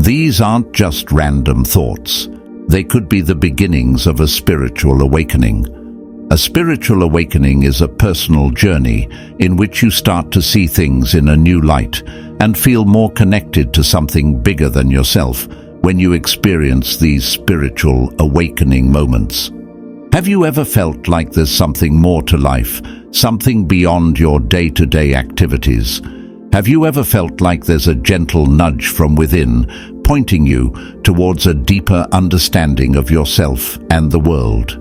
These aren't just random thoughts. They could be the beginnings of a spiritual awakening. A spiritual awakening is a personal journey in which you start to see things in a new light and feel more connected to something bigger than yourself when you experience these spiritual awakening moments. Have you ever felt like there's something more to life, something beyond your day-to-day activities? Have you ever felt like there's a gentle nudge from within, pointing you towards a deeper understanding of yourself and the world?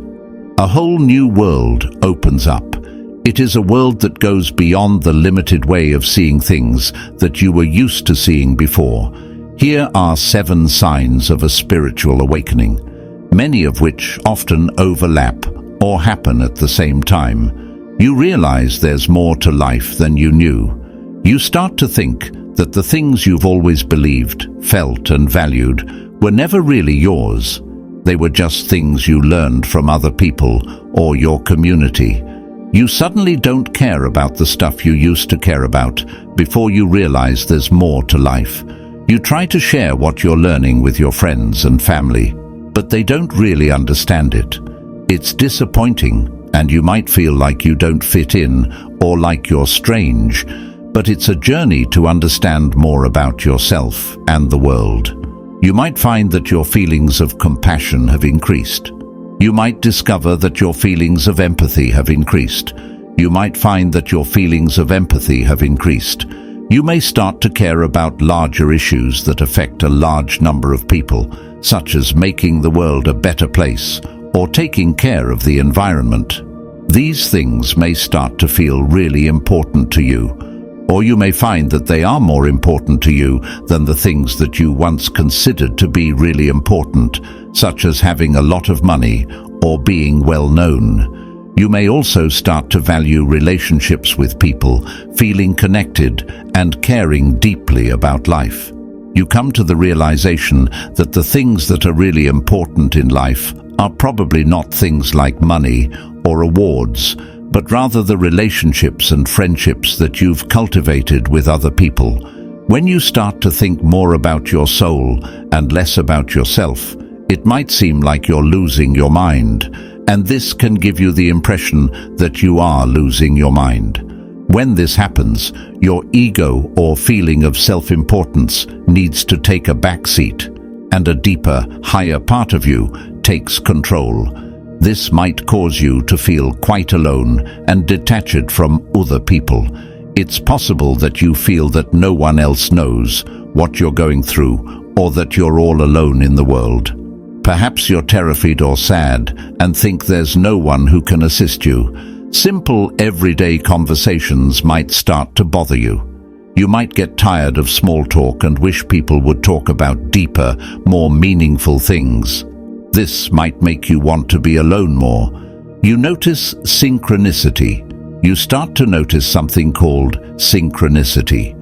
A whole new world opens up. It is a world that goes beyond the limited way of seeing things that you were used to seeing before. Here are 7 signs of a spiritual awakening, many of which often overlap or happen at the same time. You realize there's more to life than you knew. You start to think that the things you've always believed, felt, and valued were never really yours. They were just things you learned from other people or your community. You suddenly don't care about the stuff you used to care about before you realize there's more to life. You try to share what you're learning with your friends and family, but they don't really understand it. It's disappointing, and you might feel like you don't fit in or like you're strange, but it's a journey to understand more about yourself and the world. You might find that your feelings of compassion have increased. You might discover that your feelings of empathy have increased. You might find that your feelings of empathy have increased. You may start to care about larger issues that affect a large number of people, such as making the world a better place or taking care of the environment. These things may start to feel really important to you, or you may find that they are more important to you than the things that you once considered to be really important, such as having a lot of money or being well known. You may also start to value relationships with people, feeling connected and caring deeply about life. You come to the realization that the things that are really important in life are probably not things like money or awards, but rather the relationships and friendships that you've cultivated with other people. When you start to think more about your soul and less about yourself, it might seem like you're losing your mind, and this can give you the impression that you are losing your mind. When this happens, your ego or feeling of self-importance needs to take a back seat, and a deeper, higher part of you takes control. This might cause you to feel quite alone and detached from other people. It's possible that you feel that no one else knows what you're going through, or that you're all alone in the world. Perhaps you're terrified or sad and think there's no one who can assist you. Simple, everyday conversations might start to bother you. You might get tired of small talk and wish people would talk about deeper, more meaningful things. This might make you want to be alone more. You notice synchronicity. You start to notice something called synchronicity.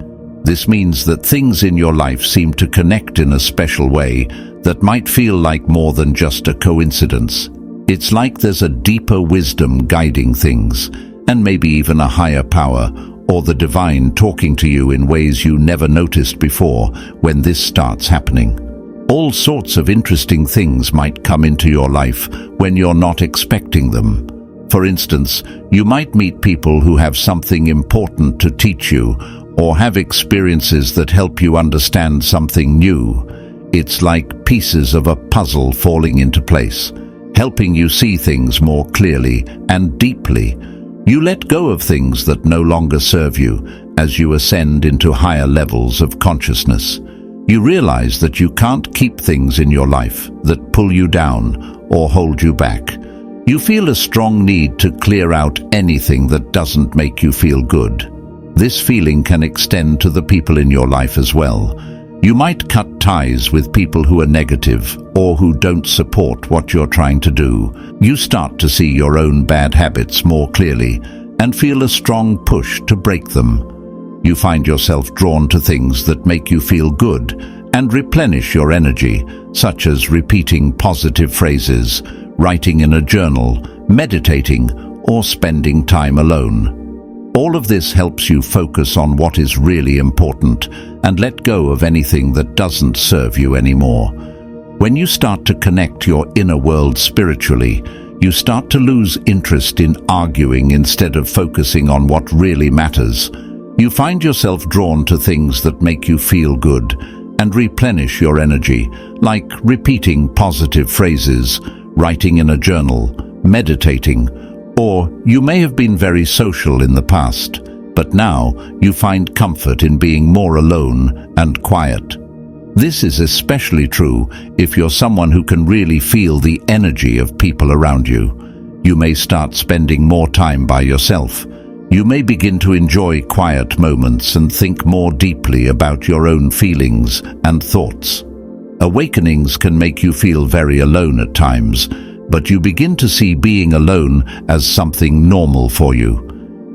This means that things in your life seem to connect in a special way that might feel like more than just a coincidence. It's like there's a deeper wisdom guiding things, and maybe even a higher power, or the divine talking to you in ways you never noticed before when this starts happening. All sorts of interesting things might come into your life when you're not expecting them. For instance, you might meet people who have something important to teach you, or have experiences that help you understand something new. It's like pieces of a puzzle falling into place, helping you see things more clearly and deeply. You let go of things that no longer serve you as you ascend into higher levels of consciousness. You realize that you can't keep things in your life that pull you down or hold you back. You feel a strong need to clear out anything that doesn't make you feel good. This feeling can extend to the people in your life as well. You might cut ties with people who are negative or who don't support what you're trying to do. You start to see your own bad habits more clearly and feel a strong push to break them. You find yourself drawn to things that make you feel good and replenish your energy, such as repeating positive phrases, writing in a journal, meditating, or spending time alone. All of this helps you focus on what is really important and let go of anything that doesn't serve you anymore. When you start to connect your inner world spiritually, you start to lose interest in arguing instead of focusing on what really matters. You find yourself drawn to things that make you feel good and replenish your energy, like repeating positive phrases, writing in a journal, meditating, or you may have been very social in the past, but now you find comfort in being more alone and quiet. This is especially true if you're someone who can really feel the energy of people around you. You may start spending more time by yourself. You may begin to enjoy quiet moments and think more deeply about your own feelings and thoughts. Awakenings can make you feel very alone at times, but you begin to see being alone as something normal for you.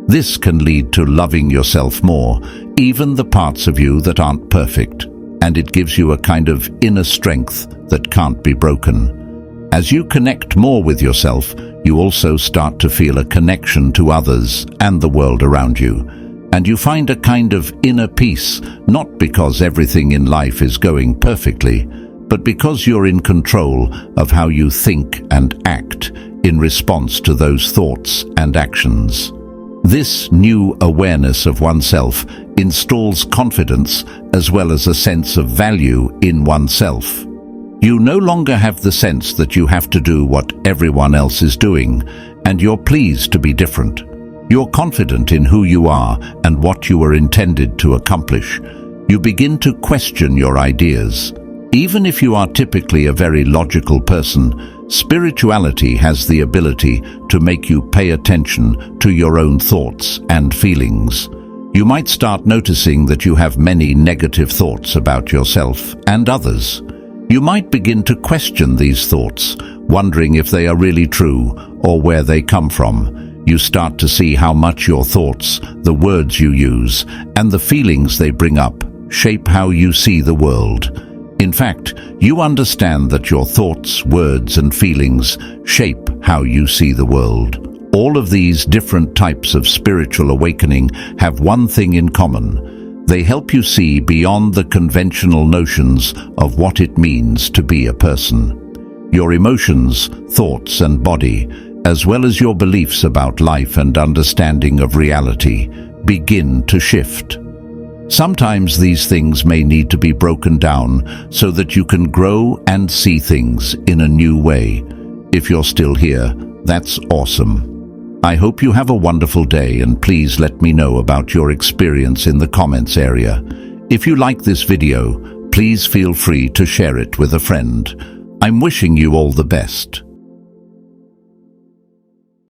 This can lead to loving yourself more, even the parts of you that aren't perfect, and it gives you a kind of inner strength that can't be broken. As you connect more with yourself, you also start to feel a connection to others and the world around you, and you find a kind of inner peace, not because everything in life is going perfectly, but because you're in control of how you think and act in response to those thoughts and actions. This new awareness of oneself installs confidence as well as a sense of value in oneself. You no longer have the sense that you have to do what everyone else is doing, and you're pleased to be different. You're confident in who you are and what you were intended to accomplish. You begin to question your ideas. Even if you are typically a very logical person, spirituality has the ability to make you pay attention to your own thoughts and feelings. You might start noticing that you have many negative thoughts about yourself and others. You might begin to question these thoughts, wondering if they are really true or where they come from. You start to see how much your thoughts, the words you use, and the feelings they bring up shape how you see the world. In fact, you understand that your thoughts, words, and feelings shape how you see the world. All of these different types of spiritual awakening have one thing in common. They help you see beyond the conventional notions of what it means to be a person. Your emotions, thoughts, and body, as well as your beliefs about life and understanding of reality, begin to shift. Sometimes these things may need to be broken down so that you can grow and see things in a new way. If you're still here, that's awesome. I hope you have a wonderful day, and please let me know about your experience in the comments area. If you like this video, please feel free to share it with a friend. I'm wishing you all the best.